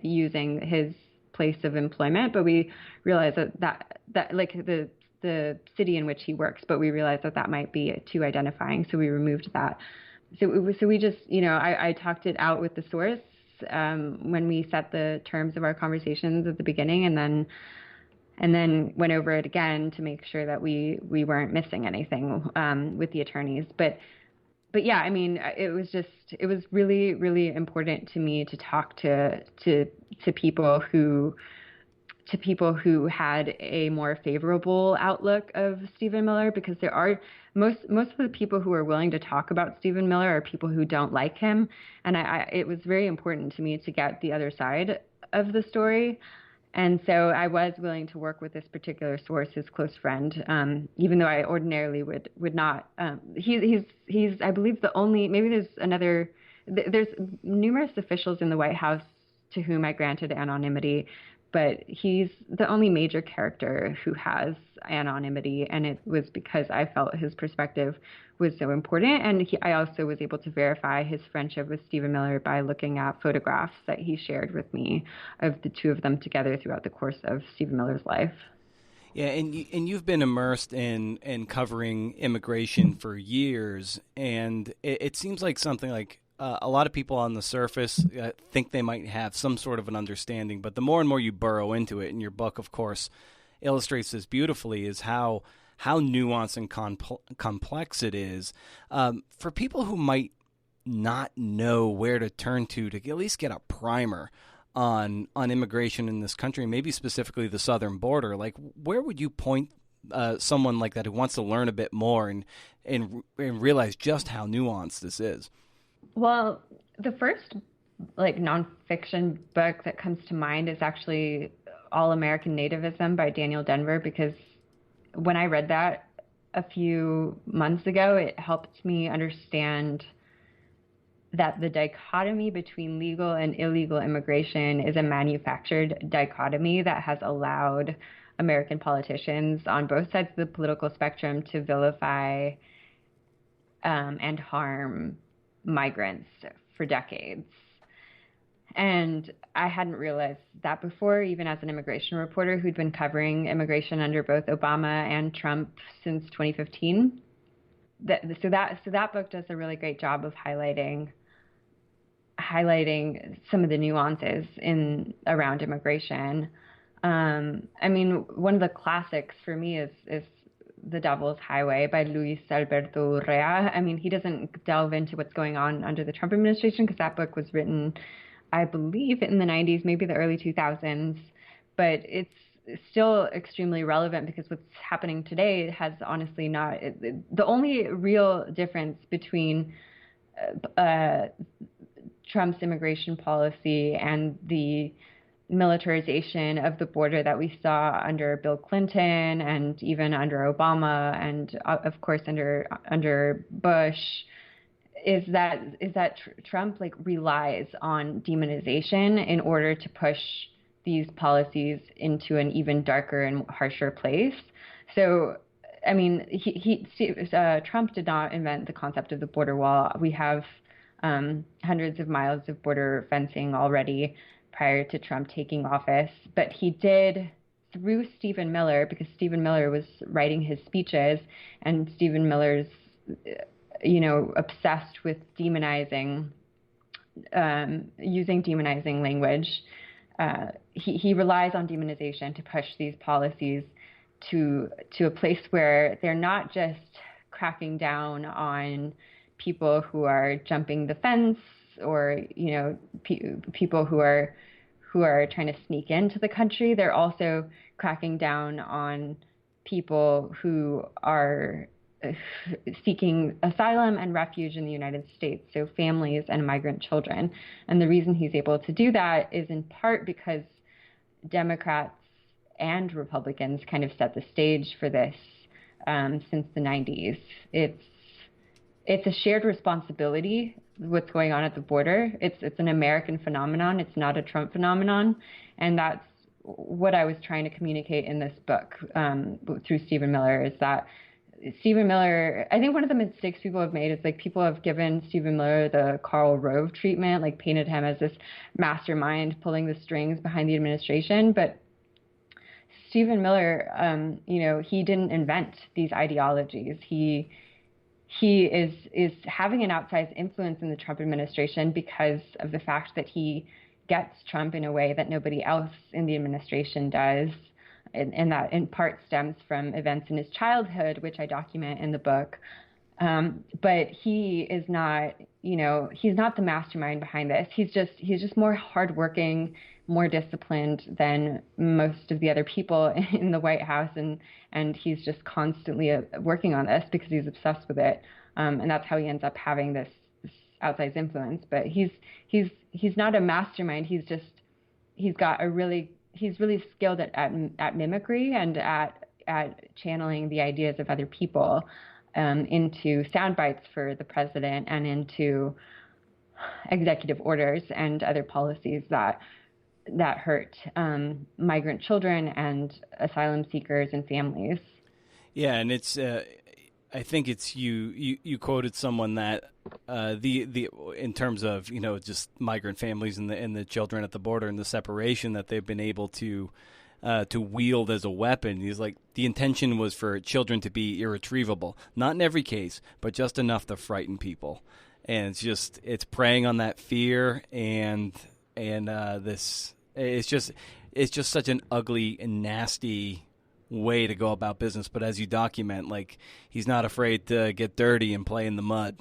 using his place of employment, but we realized that like the city in which he works, but we realized that might be too identifying, so we removed that. So we just, I talked it out with the source when we set the terms of our conversations at the beginning, and then went over it again to make sure that we weren't missing anything with the attorneys. But yeah, I mean, it was really, really important to me to talk to people who had a more favorable outlook of Stephen Miller, because there are most of the people who are willing to talk about Stephen Miller are people who don't like him, and it was very important to me to get the other side of the story. And so I was willing to work with this particular source, his close friend, even though I ordinarily would not. He's I believe the only, maybe there's numerous officials in the White House to whom I granted anonymity, but he's the only major character who has anonymity, and it was because I felt his perspective was so important. And I also was able to verify his friendship with Stephen Miller by looking at photographs that he shared with me of the two of them together throughout the course of Stephen Miller's life. Yeah, and you've been immersed in covering immigration for years, and it seems like something like a lot of people on the surface think they might have some sort of an understanding, but the more and more you burrow into it, and your book, of course, illustrates this beautifully, is how nuanced and complex it is. For people who might not know where to turn to at least get a primer on immigration in this country, maybe specifically the southern border, like where would you point someone like that who wants to learn a bit more and realize just how nuanced this is? Well, the first nonfiction book that comes to mind is actually All American Nativism by Daniel Denver, because when I read that a few months ago, it helped me understand that the dichotomy between legal and illegal immigration is a manufactured dichotomy that has allowed American politicians on both sides of the political spectrum to vilify and harm migrants for decades. And I hadn't realized that before, even as an immigration reporter who'd been covering immigration under both Obama and Trump since 2015. So that book does a really great job of highlighting some of the nuances around immigration. I mean, one of the classics for me is The Devil's Highway by Luis Alberto Urrea. I mean, he doesn't delve into what's going on under the Trump administration because that book was written, I believe, in the 90s, maybe the early 2000s. But it's still extremely relevant because what's happening today has honestly not. The only real difference between Trump's immigration policy and the militarization of the border that we saw under Bill Clinton and even under Obama and of course under Bush is that Trump relies on demonization in order to push these policies into an even darker and harsher place. So I mean, Trump did not invent the concept of the border wall. We have hundreds of miles of border fencing already prior to Trump taking office, but he did through Stephen Miller, because Stephen Miller was writing his speeches, and Stephen Miller's, obsessed with demonizing, using demonizing language. He relies on demonization to push these policies to a place where they're not just cracking down on people who are jumping the fence or people who are trying to sneak into the country. They're also cracking down on people who are seeking asylum and refuge in the United States, so families and migrant children. And the reason he's able to do that is in part because Democrats and Republicans kind of set the stage for this since the 90s. It's a shared responsibility, what's going on at the border. It's an American phenomenon. It's not a Trump phenomenon. And that's what I was trying to communicate in this book through Stephen Miller, is that Stephen Miller, I think one of the mistakes people have made is people have given Stephen Miller the Karl Rove treatment, painted him as this mastermind pulling the strings behind the administration. But Stephen Miller, he didn't invent these ideologies. He is having an outsized influence in the Trump administration because of the fact that he gets Trump in a way that nobody else in the administration does. And that in part stems from events in his childhood, which I document in the book. But he is not, he's not the mastermind behind this. He's just more hardworking, more disciplined than most of the other people in the White House, and he's just constantly working on this because he's obsessed with it, and that's how he ends up having this outsized influence. But he's not a mastermind. He's really skilled at mimicry and at channeling the ideas of other people into sound bites for the president and into executive orders and other policies that hurt migrant children and asylum seekers and families. Yeah, and it's I think it's you quoted someone that the in terms of just migrant families and the children at the border and the separation that they've been able to wield as a weapon. He's like, the intention was for children to be irretrievable, not in every case, but just enough to frighten people. And it's preying on that fear and this. It's just such an ugly and nasty way to go about business. But as you document, he's not afraid to get dirty and play in the mud.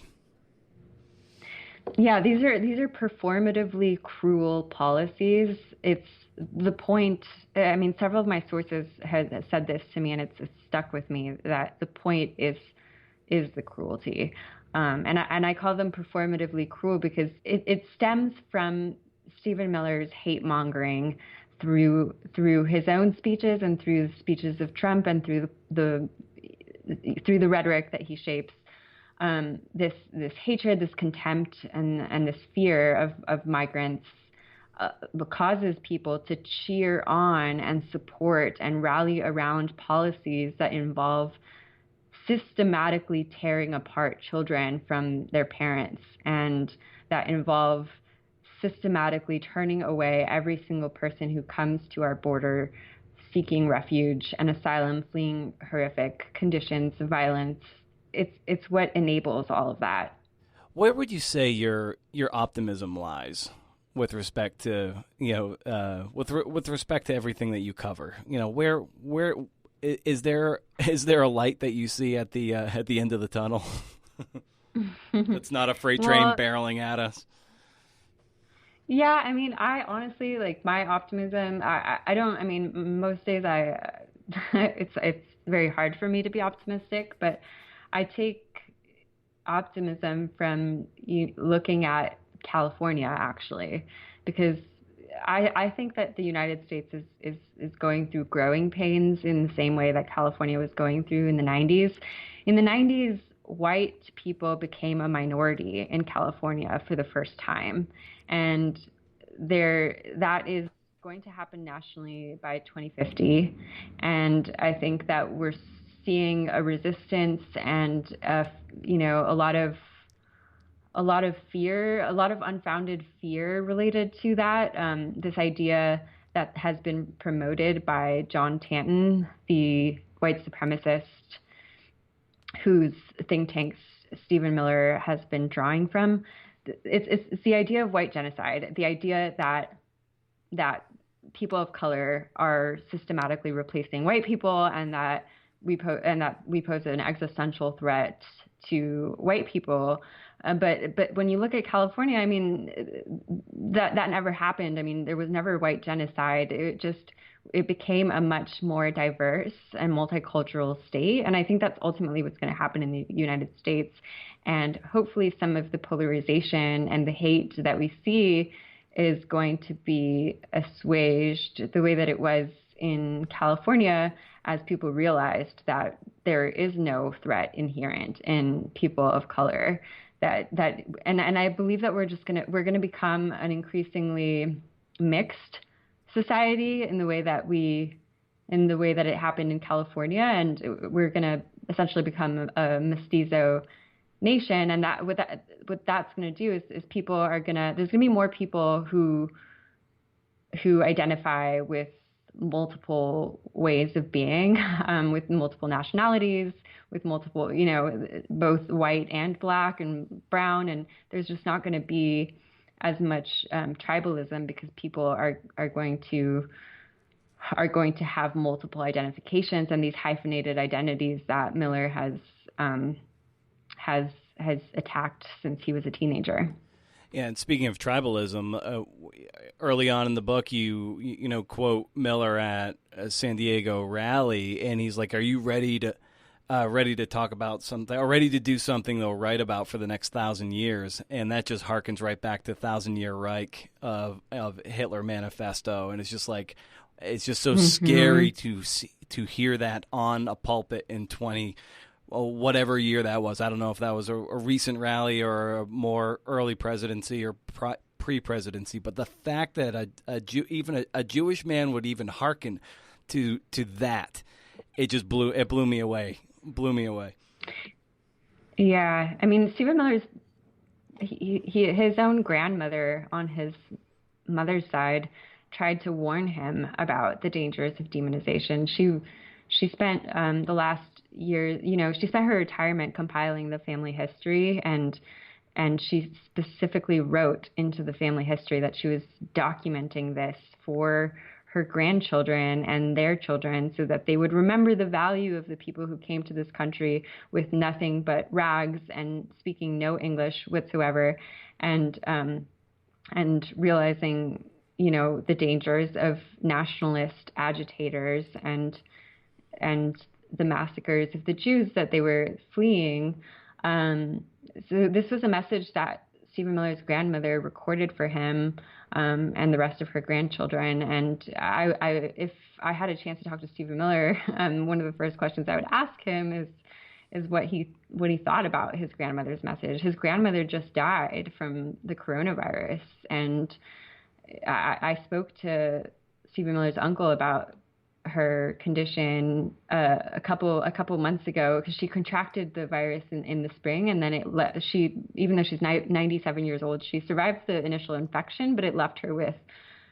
Yeah, these are performatively cruel policies. It's the point. I mean, several of my sources have said this to me, and it's stuck with me, that the point is the cruelty. And I call them performatively cruel because it stems from Stephen Miller's hate mongering through his own speeches and through the speeches of Trump and through the rhetoric that he shapes this hatred, this contempt, and this fear of migrants causes people to cheer on and support and rally around policies that involve systematically tearing apart children from their parents, and that involve systematically turning away every single person who comes to our border seeking refuge and asylum, fleeing horrific conditions of violence. It's what enables all of that. Where would you say your optimism lies with respect to with respect to everything that you cover? Where is there a light that you see at the end of the tunnel? It's not a freight train barreling at us. Yeah, I mean, I honestly, like, my optimism. I don't. I mean, most days it's very hard for me to be optimistic, but I take optimism from looking at California, actually, because I think that the United States is going through growing pains in the same way that California was going through in the 90s. In the 90s, white people became a minority in California for the first time, and that is going to happen nationally by 2050. And I think that we're seeing a resistance and a lot of fear, a lot of unfounded fear related to that. This idea that has been promoted by John Tanton, the white supremacist whose think tanks Stephen Miller has been drawing from. It's the idea of white genocide, the idea that people of color are systematically replacing white people, and that we pose an existential threat to white people. But when you look at California, I mean, that never happened. I mean, there was never white genocide. It became a much more diverse and multicultural state. And I think that's ultimately what's going to happen in the United States. And hopefully some of the polarization and the hate that we see is going to be assuaged the way that it was in California, as people realized that there is no threat inherent in people of color. And I believe that we're gonna become an increasingly mixed society in the way that it happened in California, and we're gonna essentially become a mestizo nation. And what that's gonna do is there's gonna be more people who identify with multiple ways of being, with multiple nationalities, with multiple, both white and black and brown. And there's just not going to be as much tribalism, because people are going to have multiple identifications and these hyphenated identities that Miller has attacked since he was a teenager. Yeah, and speaking of tribalism, early on in the book, you quote Miller at a San Diego rally, and he's like, "Are you ready to talk about something, or ready to do something they'll write about for the next 1,000 years?" And that just harkens right back to 1,000-Year Reich of Hitler Manifesto, and it's just like, it's just so scary to hear that on a pulpit in whatever year that was. I don't know if that was a recent rally or a more early presidency or pre-presidency, but the fact that even a Jewish man would even hearken to that, it blew me away. Yeah, I mean, Stephen Miller's his own grandmother on his mother's side tried to warn him about the dangers of demonization. She spent the last year, she spent her retirement compiling the family history, and she specifically wrote into the family history that she was documenting this for her grandchildren and their children, so that they would remember the value of the people who came to this country with nothing but rags and speaking no English whatsoever, and realizing, the dangers of nationalist agitators and the massacres of the Jews that they were fleeing. So this was a message that Stephen Miller's grandmother recorded for him, and the rest of her grandchildren. And if I had a chance to talk to Stephen Miller, one of the first questions I would ask him is what he thought about his grandmother's message. His grandmother just died from the coronavirus, and I spoke to Stephen Miller's uncle about her condition a couple months ago, because she contracted the virus in the spring, and then even though she's 97 years old, she survived the initial infection, but it left her with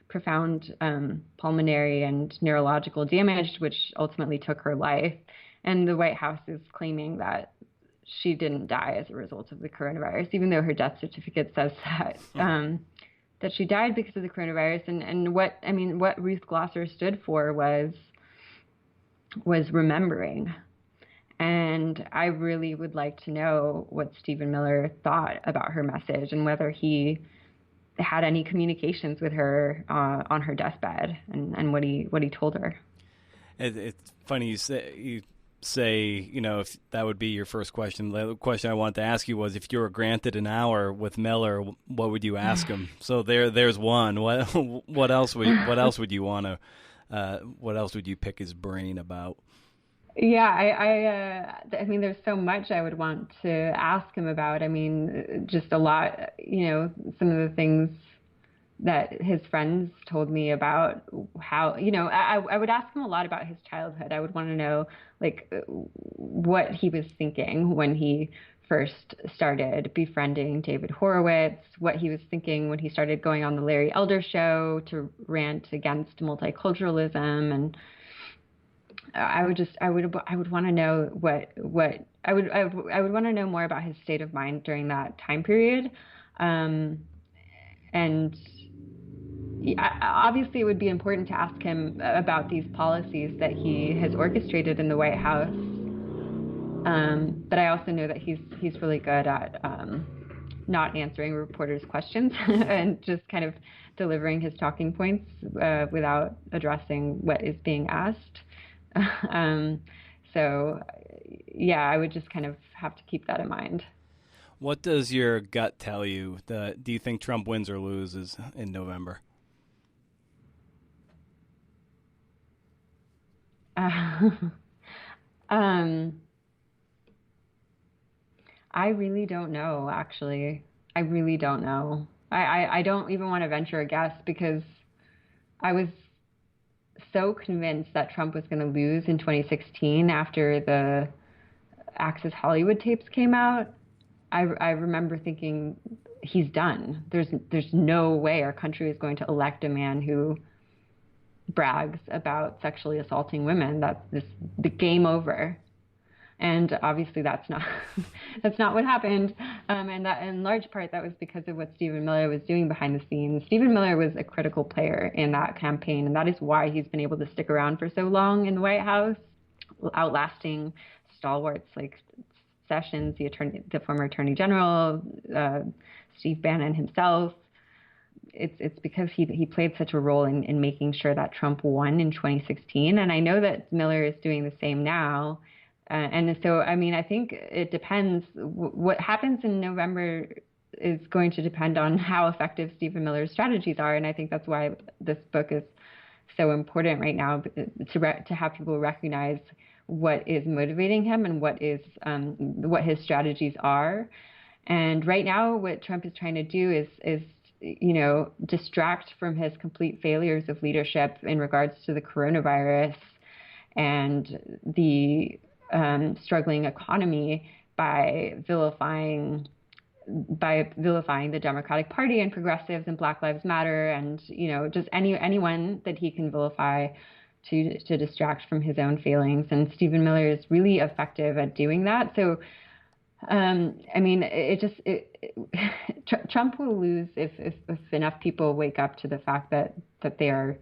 profound pulmonary and neurological damage, which ultimately took her life. And the White House is claiming that she didn't die as a result of the coronavirus, even though her death certificate says that she died because of the coronavirus. And what Ruth Glosser stood for was remembering. And I really would like to know what Stephen Miller thought about her message, and whether he had any communications with her on her deathbed, and what he told her. It's funny you say, if that would be your first question. The question I wanted to ask you was, if you were granted an hour with Miller, what would you ask him? So there's one. What else would you want to? What else would you pick his brain about? Yeah, I mean, there's so much I would want to ask him about. I mean, just a lot, some of the things that his friends told me about how, I would ask him a lot about his childhood. I would want to know, what he was thinking when he first started befriending David Horowitz, what he was thinking when he started going on the Larry Elder Show to rant against multiculturalism. And I would want to know I would want to know more about his state of mind during that time period. And obviously it would be important to ask him about these policies that he has orchestrated in the White House. But I also know that he's really good at not answering reporters' questions and just kind of delivering his talking points without addressing what is being asked. So, yeah, I would just kind of have to keep that in mind. What does your gut tell you? Do you think Trump wins or loses in November? I really don't know, actually. I really don't know. I don't even want to venture a guess, because I was so convinced that Trump was going to lose in 2016 after the Access Hollywood tapes came out. I remember thinking, he's done. There's no way our country is going to elect a man who brags about sexually assaulting women. That's the game over. And obviously that's not what happened. And that, in large part, that was because of what Stephen Miller was doing behind the scenes. Stephen Miller was a critical player in that campaign, and that is why he's been able to stick around for so long in the White House, outlasting stalwarts like Sessions, the former Attorney General, Steve Bannon himself. It's because he played such a role in making sure that Trump won in 2016. And I know that Miller is doing the same now. And so, I mean, I think it depends. What happens in November is going to depend on how effective Stephen Miller's strategies are. And I think that's why this book is so important right now, to have people recognize what is motivating him and what his strategies are. And right now, what Trump is trying to do is distract from his complete failures of leadership in regards to the coronavirus and the struggling economy by vilifying the Democratic Party and progressives and Black Lives Matter, and just anyone that he can vilify to distract from his own failings. And Stephen Miller is really effective at doing that. So, I mean, Trump will lose if enough people wake up to the fact that they are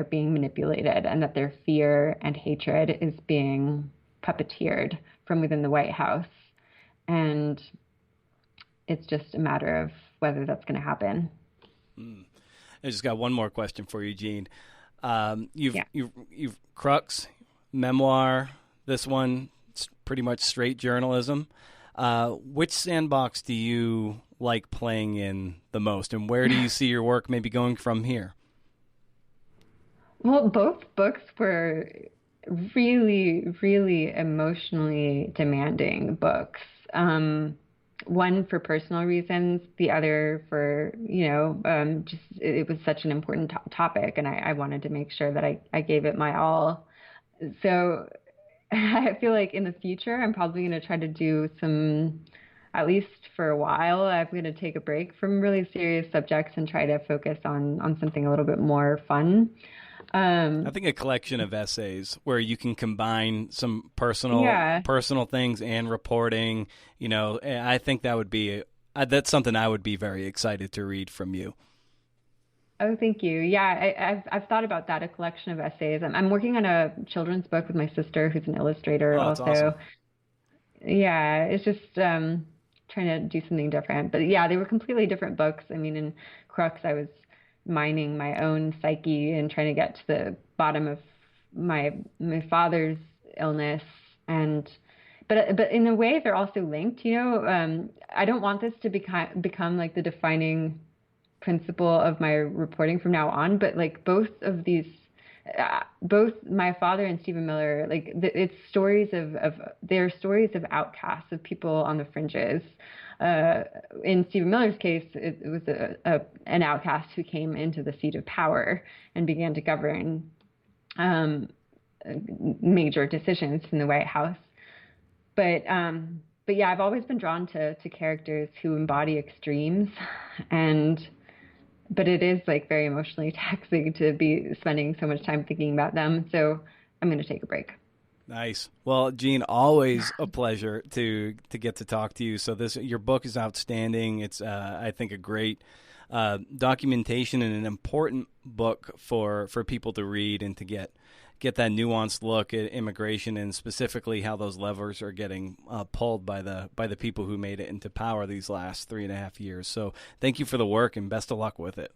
being manipulated, and that their fear and hatred is being puppeteered from within the White House. And it's just a matter of whether that's going to happen. I just got one more question for you, Jean. You've Crux, memoir, this one, it's pretty much straight journalism. Which sandbox do you like playing in the most, and where do you see your work maybe going from here? Well, both books were really, really emotionally demanding books. One for personal reasons, the other for, just it was such an important topic, and I wanted to make sure that I gave it my all. So I feel like in the future, I'm probably going to try to do some, at least for a while, I'm going to take a break from really serious subjects and try to focus on something a little bit more fun. I Um, think a collection of essays where you can combine some personal yeah. personal things and reporting. I think that would be that's something I would be very excited to read from you. Oh, thank you. Yeah, I've thought about that, a collection of essays. I'm working on a children's book with my sister, who's an illustrator Oh, that's awesome. also. Yeah, it's just trying to do something different. But yeah, they were completely different books. I mean, in Crux, I was mining my own psyche and trying to get to the bottom of my father's illness, and but in a way they're also linked. I don't want this to become like the defining principle of my reporting from now on, but like both my father and Stephen Miller, like it's stories of they're stories of outcasts, of people on the fringes. Uh, in Stephen Miller's case, it was an outcast who came into the seat of power and began to govern um, major decisions in the White House. But yeah, I've always been drawn to characters who embody extremes, and but it is like very emotionally taxing to be spending so much time thinking about them. So I'm going to take a break. Nice. Well, Gene, always a pleasure to get to talk to you. So your book is outstanding. It's I think a great documentation and an important book for people to read and to get that nuanced look at immigration and specifically how those levers are getting pulled by the people who made it into power these last 3.5 years. So thank you for the work and best of luck with it.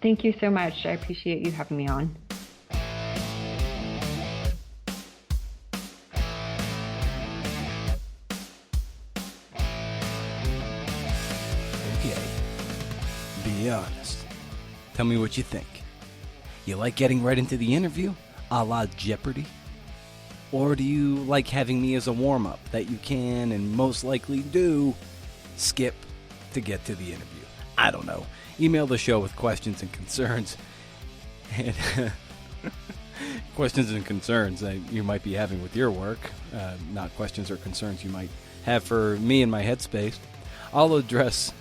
Thank you so much. I appreciate you having me on. Okay. Be honest. Tell me what you think. You like getting right into the interview, a la Jeopardy? Or do you like having me as a warm-up that you can and most likely do skip to get to the interview? I don't know. Email the show with questions and concerns. And questions and concerns that you might be having with your work, not questions or concerns you might have for me in my headspace. I'll address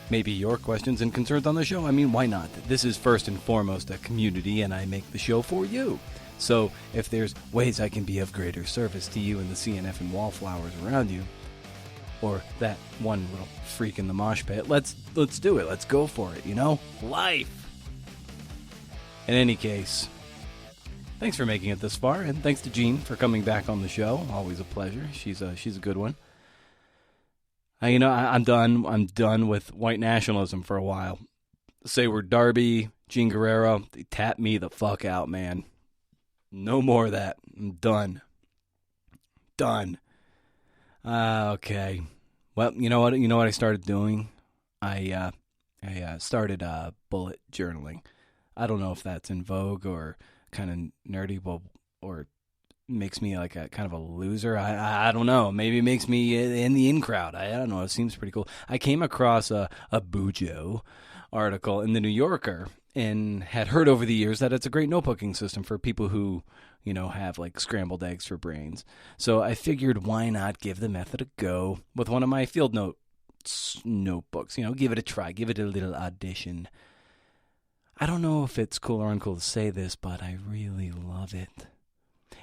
maybe your questions and concerns on the show. I mean, why not? This is first and foremost a community, and I make the show for you. So if there's ways I can be of greater service to you and the CNF and wallflowers around you, or that one little freak in the mosh pit, let's do it. Let's go for it, Life! In any case, thanks for making it this far, and thanks to Jean for coming back on the show. Always a pleasure. She's a good one. I'm done. I'm done with white nationalism for a while. Sayward Darby, Jean Guerrero, they tapped me the fuck out, man. No more of that. I'm done. Done. Okay. Well, you know what? You know what I started doing? I started bullet journaling. I don't know if that's in vogue or kind of nerdy, or makes me like a kind of a loser. I don't know. Maybe it makes me in the in crowd. I don't know. It seems pretty cool. I came across a Bujo article in the New Yorker and had heard over the years that it's a great notebooking system for people who, have like scrambled eggs for brains. So I figured why not give the method a go with one of my field notebooks. Give it a try. Give it a little audition. I don't know if it's cool or uncool to say this, but I really love it.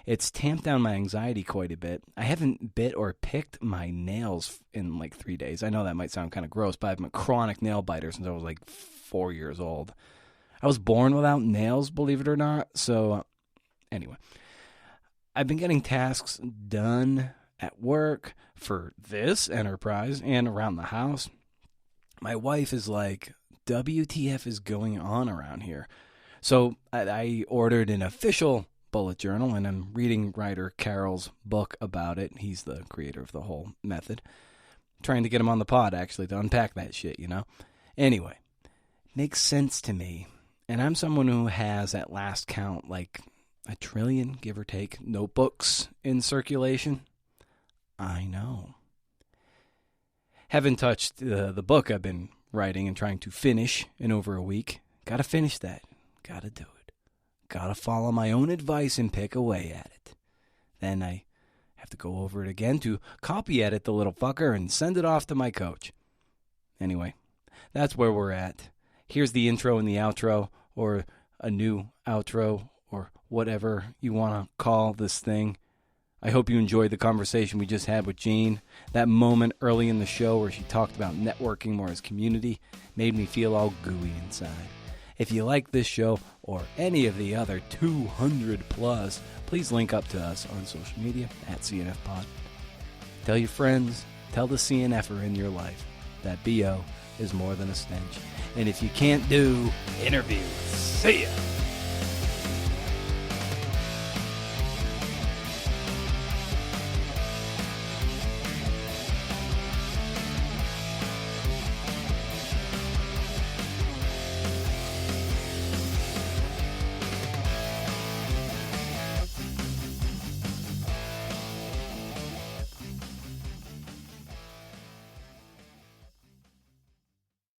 It's tamped down my anxiety quite a bit. I haven't bit or picked my nails in like 3 days. I know that might sound kind of gross, but I've been a chronic nail biter since I was like 4 years old. I was born without nails, believe it or not. So anyway, I've been getting tasks done at work for this enterprise and around the house. My wife is like, WTF is going on around here? So I ordered an official bullet journal, and I'm reading writer Carroll's book about it. He's the creator of the whole method. Trying to get him on the pod, actually, to unpack that shit, Anyway, makes sense to me. And I'm someone who has, at last count, like 1 trillion, give or take, notebooks in circulation. I know. Haven't touched the book I've been writing and trying to finish in over a week. Gotta finish that. Gotta do it. Gotta follow my own advice and pick away at it. Then I have to go over it again to copy edit the little fucker and send it off to my coach. Anyway, that's where we're at. Here's the intro and the outro, or a new outro, or whatever you want to call this thing. I hope you enjoyed the conversation we just had with Jean. That moment early in the show where she talked about networking more as community made me feel all gooey inside. If you like this show or any of the other 200 plus, please link up to us on social media at CNFPod. Tell your friends, tell the CNFer in your life that BO is more than a stench. And if you can't do interviews, see ya!